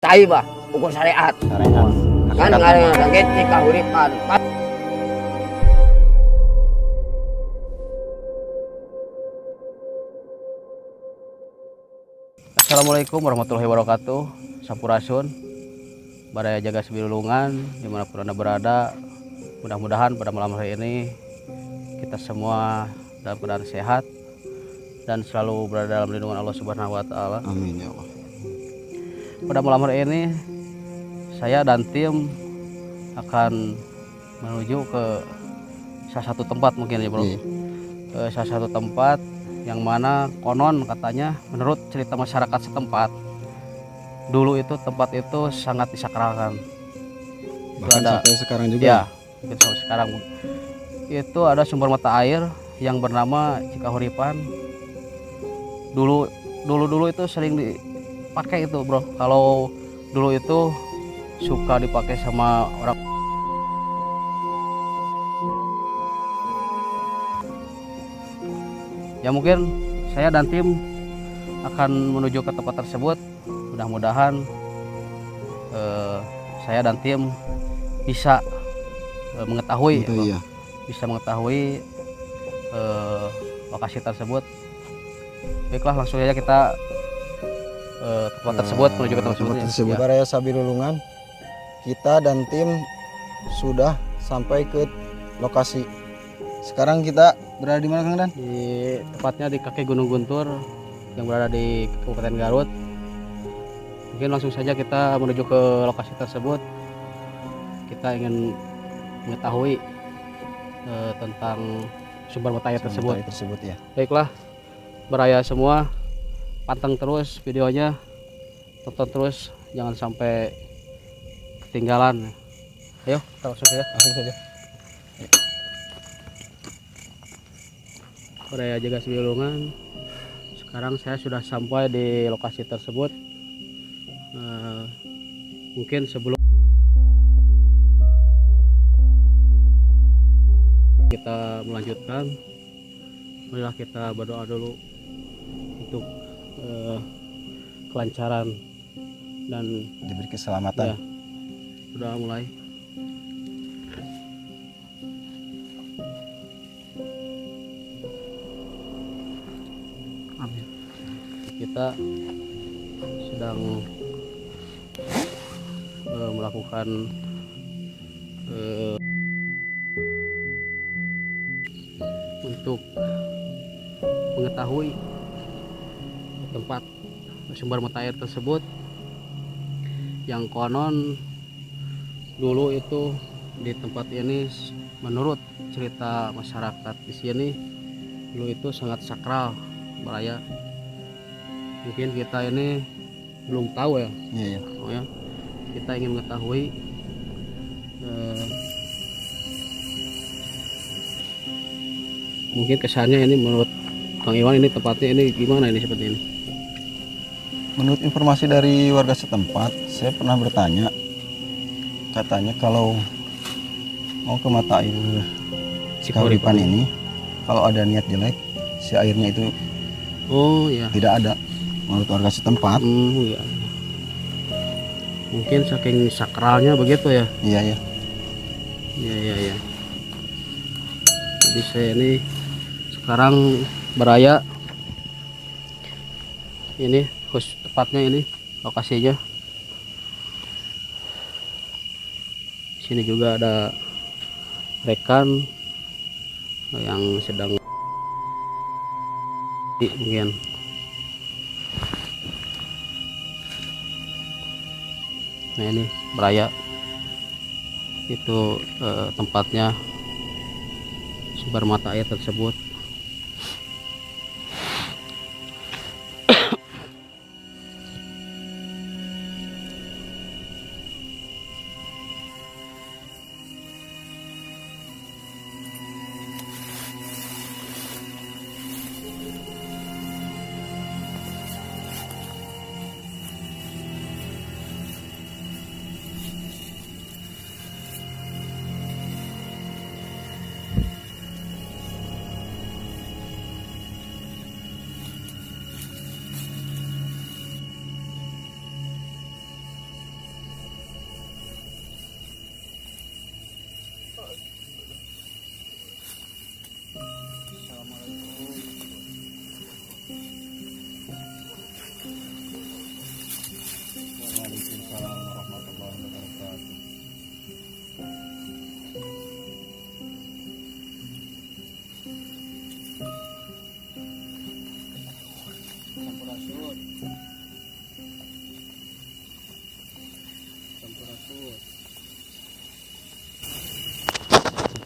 cai bah ukur syariat. Syariat. Kan ngaranna ge ti kahuripan. Assalamualaikum warahmatullahi wabarakatuh. Sampurasun, Baraya Jaga Sebilulungan, dimanapun Anda berada. Mudah-mudahan pada malam hari ini kita semua dalam keadaan sehat dan selalu berada dalam lindungan Allah Subhanahu wa taala. Amin ya Allah. Pada malam hari ini saya dan tim akan menuju ke salah satu tempat mungkin ya, Bro. Ke salah satu tempat yang mana konon katanya menurut cerita masyarakat setempat dulu itu tempat itu sangat disakralkan. Bahkan Ada, sampai sekarang juga. ya, mungkin sampai sekarang itu ada sumber mata air yang bernama Cikahuripan. Dulu itu sering dipakai itu, Bro. Kalau dulu itu suka dipakai sama orang. Ya mungkin saya dan tim akan menuju ke tempat tersebut. Mudah-mudahan saya dan tim bisa mengetahui, Itu iya. bisa mengetahui lokasi tersebut. Baiklah, langsung saja kita tempat tersebut, menuju ke tempat tersebut. Ya. Baraya Sabilulungan, kita dan tim sudah sampai ke lokasi. Sekarang kita berada di mana, Kang Dan? Di tepatnya di kaki Gunung Guntur yang berada di Kabupaten Garut. Mungkin langsung saja kita menuju ke lokasi tersebut. Kita ingin mengetahui tentang sumber mata air tersebut. Ya. Baiklah, Baraya semua, panteng terus videonya, tonton terus, jangan sampai ketinggalan. Ayo, kita langsung saja. Langsung saja. Baraya Jaga Sebilulungan. Sekarang saya sudah sampai di lokasi tersebut. Mungkin sebelum kita melanjutkan, marilah kita berdoa dulu untuk kelancaran dan Diberi keselamatan. ya, sudah mulai. Amin. Kita sedang melakukan untuk mengetahui tempat sumber mata air tersebut yang konon dulu itu di tempat ini menurut cerita masyarakat di sini dulu itu sangat sakral, Baraya. Mungkin kita ini belum tahu ya. Iya. Oh ya, kita ingin mengetahui mungkin kesannya ini menurut Kang Iwan ini tempatnya ini gimana ini seperti ini. Menurut informasi dari warga setempat, saya pernah bertanya, katanya kalau mau ke mata air Cikahuripan ini, kalau ada niat jelek, si airnya itu Oh ya. tidak ada. Menurut warga setempat. Ya. Mungkin saking sakralnya begitu ya. Iya. Iya. Jadi saya ini sekarang Baraya ini tepatnya ini lokasinya. Sini juga ada rekan yang sedang mungkin. Nah ini Baraya itu tempatnya sumber mata air tersebut.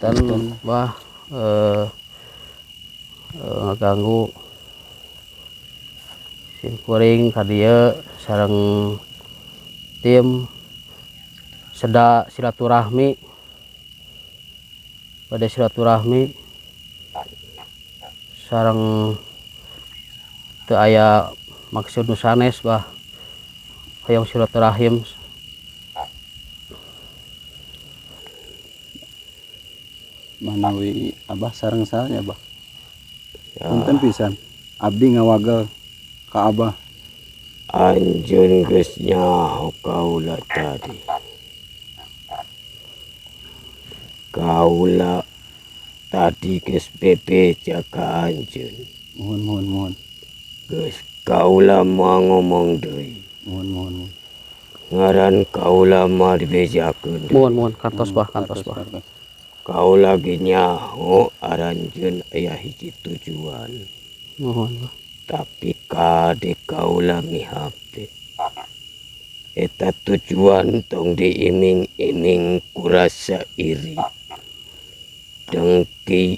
dan bah ngaganggu sim kuring ka dieu sareng tim seda silaturahmi pada silaturahmi sareng teu aya maksud nu sanes bah hoyong silaturahim. Manawi abah sareng saya bah punten pisan abdi ngawagal ka abah. Anjeun geus nyaho kaula tadi. Kaula tadi geus bebeja ka anjeun. Mohon. Geus kaula mau ngomong deui. Mohon. Ngaran kaula mah dibejakeun. Mohon kantos bah. Kaula ge nyaho aranjeun aya hiji tujuan. Mohon bah. Tapi kade kaula ngihapit. Eta tujuan tong diiming-iming kurasa iri. Dengki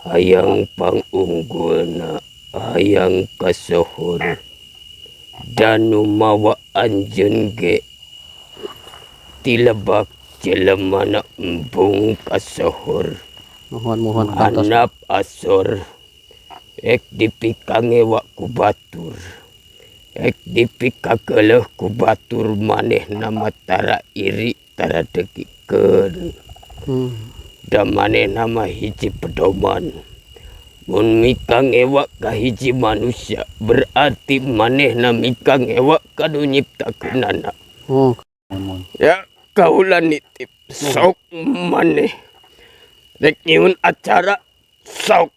hayang pangunggulna, hayang kasohor. Danu mawa anjeun ge tilebak jelemana embung kasohor. Mohon kantos. Hanap asor. Ek dipikange wak ku batur. Ek dipikageleh ku batur maneh nama tara iri tara degikeun. Da maneh nama hiji pedoman. Mun mikang ewak ka hiji manusia berarti maneh na mikang ewak kanu nyiptakeunana. Ya kaula nitip sok maneh. Rek nyieun acara sok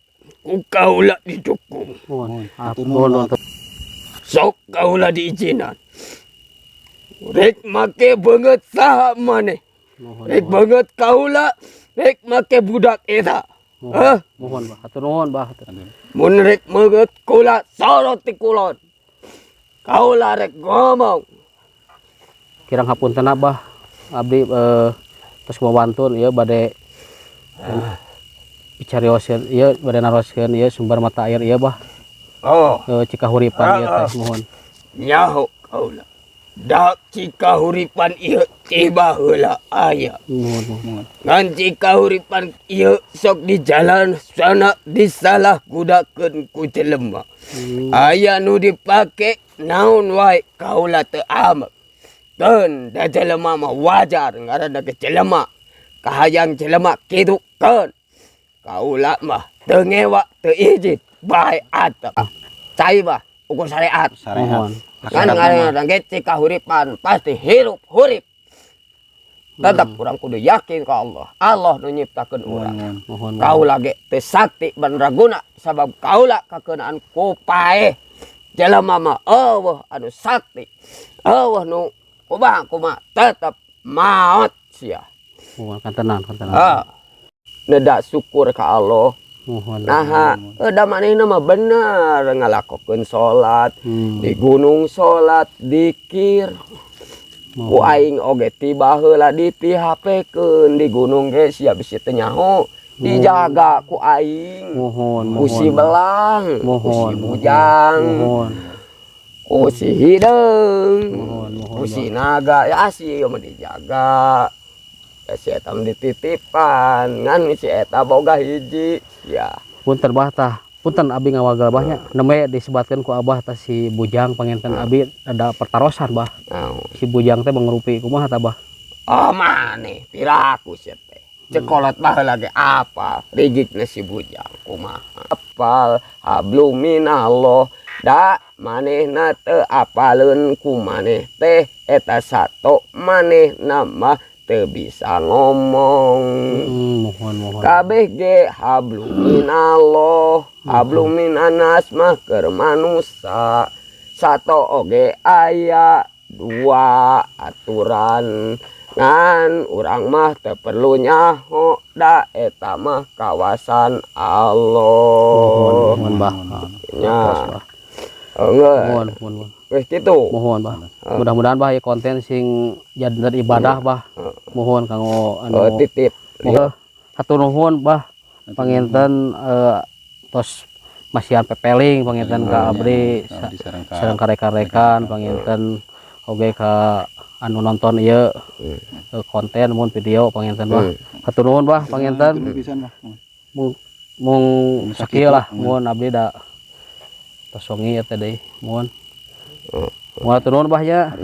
ku kaula didukung. Mohon. Sok kaula diizinan. Rek make banget saha maneh. Rek banget kaula, rek make budak eta. Hah? Mohon bah. Hatur nuhun bah. Mun rek banget kula sorot ti kulon. Kaula rek ngomong. Kirang hapunten abah. Abdi tos mawantun ieu bade bicarioseun ieu bade naroskeun ieu sumber mata air ieu bah. Oh, Cikahuripan ieu teh mohon. nyaho kaula. Dak cikahuripan ieu tiba heula aya. Mohon. Ngan cikahuripan ieu sok di jalan sana disalah gudakeun ku jelema. Aya nu dipake naon wae kaula teu amek. Keun da jelema mah wajar ngaranna ge jelema. Kahayang jelema kitu keun. Kaula mah teu ngewa teu izin bae atap. Cai bah ukur syariat. Mohon. Kan ngaranna ge cikahuripan pasti hirup hurip. Tetap urang kudu yakin ka Allah. Allah nu nyiptakeun urang. Mohon. Kaula ge teu sakti ban raguna sabab kaula kakeunaan ku paeh. Jelema mah eueuh anu sakti. Eueuh nu kumaha tetap maot sia. Mohon kantenan. Neda syukur ka Allah. Mohon. Nah, da manehna mah bener ngalakokeun salat, di gunung salat, dikir. Ku aing oge tiba heula di PHP-keun di gunung ge sia bisi teu nyaho. Dijaga ku aing. Mohon. Ku si belang, ku si bujang, Mohon. ku si hideung, Mohon. ku si naga, ya si mah dijaga. Ya si eta mah dititipan, ngan si eta boga hiji, ya. Punten bah tah. Punten abi ngawagal bahnya. Neme disebatkeun ku abah tah si bujang pangenten abi ada pertarosan bah. Si bujang teh mangrupi kumaha tah bah? Oh maneh, piraku sia teh. Cekolot bah lagi apa? Rigikna si bujang kumaha? Apal hablum minallah. Da manehna teu apaleun ku maneh teh eta sato manehna mah teu bisa ngomong. Mohon. Kabeh ge hablum minallah, hablum minanas mah keur manusa. Sato oge aya dua aturan. Ngan urang mah teu perlu nyaho da eta mah kawasan Allah. Mohon bah. Nya. Enggak. Mohon. Wes kitu. Mohon bah. Mudah-mudahan bah ya konten sing jadi ibadah bah. Mohon kanggo Titip. mohon hatur nuhun bah panginten tos masihan pepeling panginten ka abdi sareng karek-karekan panginten oge ka anu nonton ieu konten mun video panginten bah. Hatur nuhun bah panginten. Mung sakieu lah mun abdi da tosongi eta deui mohon. Mohon hatur nuhun bah ya.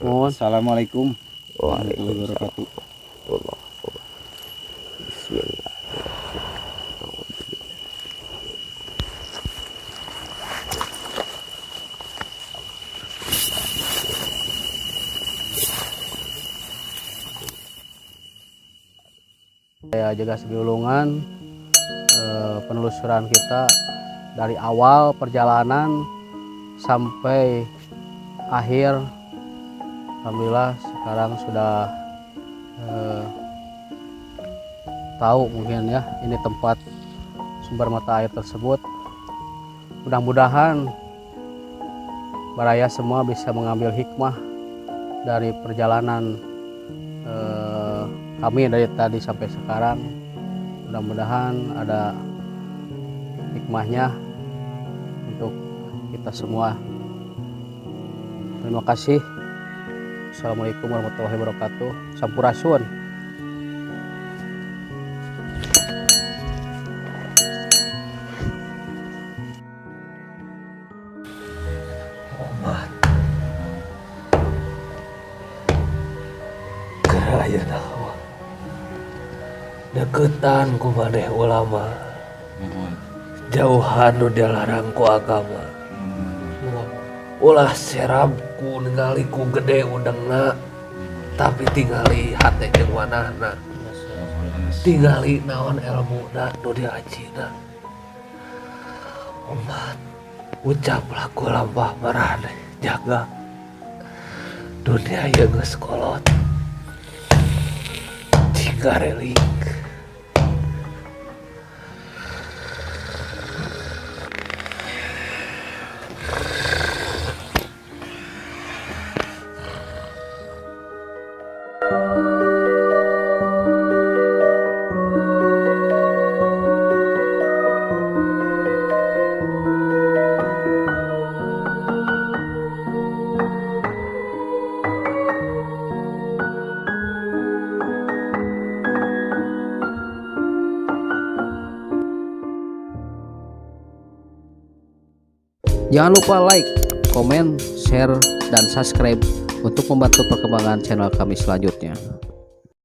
Mohon. Assalamualaikum Waalaikumsalam warahmatullahi wabarakatuh. Bismillah. Saya juga segulungan penelusuran kita dari awal perjalanan sampai akhir. Alhamdulillah sekarang sudah tahu mungkin ya ini tempat sumber mata air tersebut. Mudah-mudahan baraya semua bisa mengambil hikmah dari perjalanan kami dari tadi sampai sekarang. Mudah-mudahan ada hikmahnya untuk kita semua. Terima kasih. Assalamualaikum warahmatullahi wabarakatuh. Sampurasun. Ayeuna deketan ku maneh ulama, jauhan nu dilarang ku agama. Ulah serabku ningali ku gede udengna, tapi tingali hate jeung wanahna. Tingali naon ilmuna nu diajina. Umat, ucaplah ku lampah marane jaga. Dunia ieu geus kolot. Garelik. Jangan lupa like, komen, share, dan subscribe untuk membantu perkembangan channel kami selanjutnya.